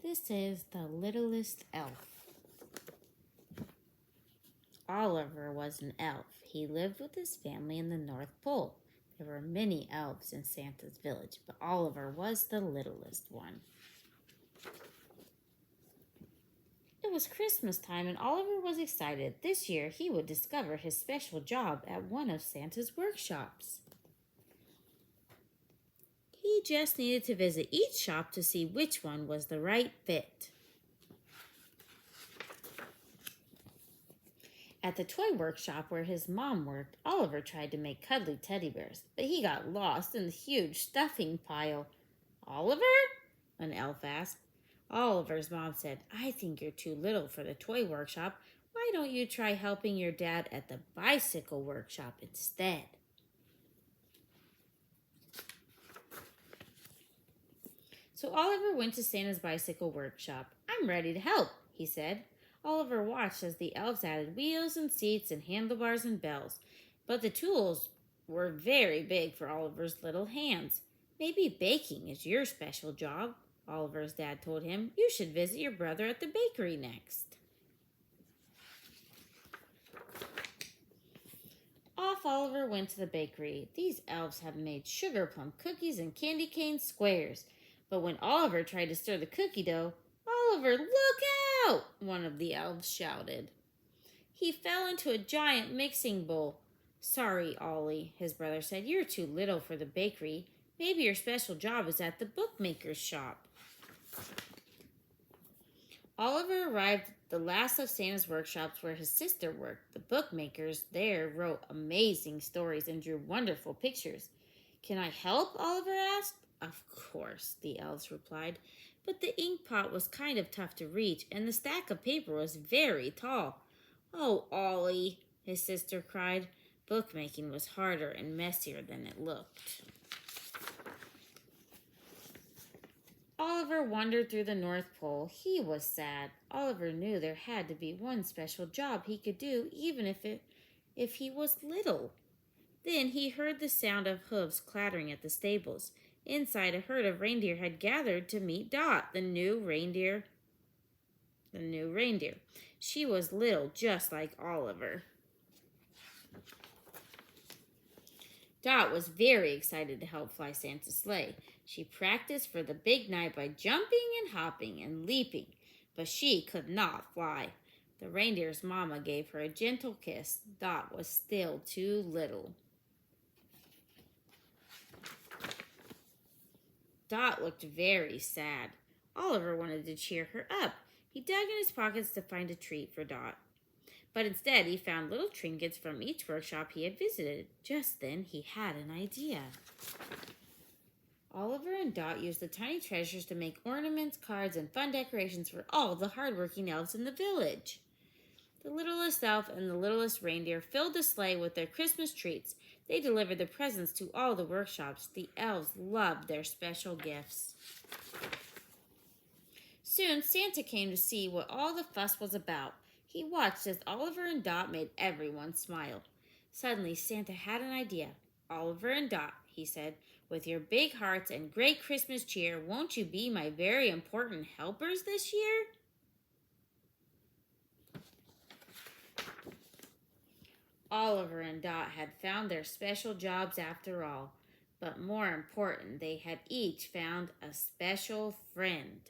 This is The Littlest Elf. Oliver was an elf. He lived with his family in the North Pole. There were many elves in Santa's village, but Oliver was the littlest one. It was Christmas time, and Oliver was excited. This year, he would discover his special job at one of Santa's workshops. He just needed to visit each shop to see which one was the right fit. At the toy workshop where his mom worked, Oliver tried to make cuddly teddy bears, but he got lost in the huge stuffing pile. "Oliver?" an elf asked. Oliver's mom said, "I think you're too little for the toy workshop. Why don't you try helping your dad at the bicycle workshop instead?" So Oliver went to Santa's bicycle workshop. "I'm ready to help," he said. Oliver watched as the elves added wheels and seats and handlebars and bells, but the tools were very big for Oliver's little hands. "Maybe baking is your special job," Oliver's dad told him. "You should visit your brother at the bakery next." Off Oliver went to the bakery. These elves had made sugar plum cookies and candy cane squares. But when Oliver tried to stir the cookie dough, "Oliver, look out!" one of the elves shouted. He fell into a giant mixing bowl. "Sorry, Ollie," his brother said. "You're too little for the bakery. Maybe your special job is at the bookmaker's shop." Oliver arrived at the last of Santa's workshops where his sister worked. The bookmakers there wrote amazing stories and drew wonderful pictures. "Can I help?" Oliver asked. "Of course," the elves replied, but the ink pot was kind of tough to reach, and the stack of paper was very tall. "Oh, Ollie," his sister cried. Bookmaking was harder and messier than it looked. Oliver wandered through the North Pole. He was sad. Oliver knew there had to be one special job he could do, even if he was little. Then he heard the sound of hooves clattering at the stables. Inside, a herd of reindeer had gathered to meet Dot, the new reindeer. She was little, just like Oliver. Dot was very excited to help fly Santa's sleigh. She practiced for the big night by jumping and hopping and leaping, but she could not fly. The reindeer's mama gave her a gentle kiss. Dot was still too little. Dot looked very sad. Oliver wanted to cheer her up. He dug in his pockets to find a treat for Dot. But instead, he found little trinkets from each workshop he had visited. Just then, he had an idea. Oliver and Dot used the tiny treasures to make ornaments, cards, and fun decorations for all the hardworking elves in the village. The littlest elf and the littlest reindeer filled the sleigh with their Christmas treats. They delivered the presents to all the workshops. The elves loved their special gifts. Soon, Santa came to see what all the fuss was about. He watched as Oliver and Dot made everyone smile. Suddenly, Santa had an idea. "Oliver and Dot," he said, "with your big hearts and great Christmas cheer, won't you be my very important helpers this year?" Oliver and Dot had found their special jobs after all, but more important, they had each found a special friend.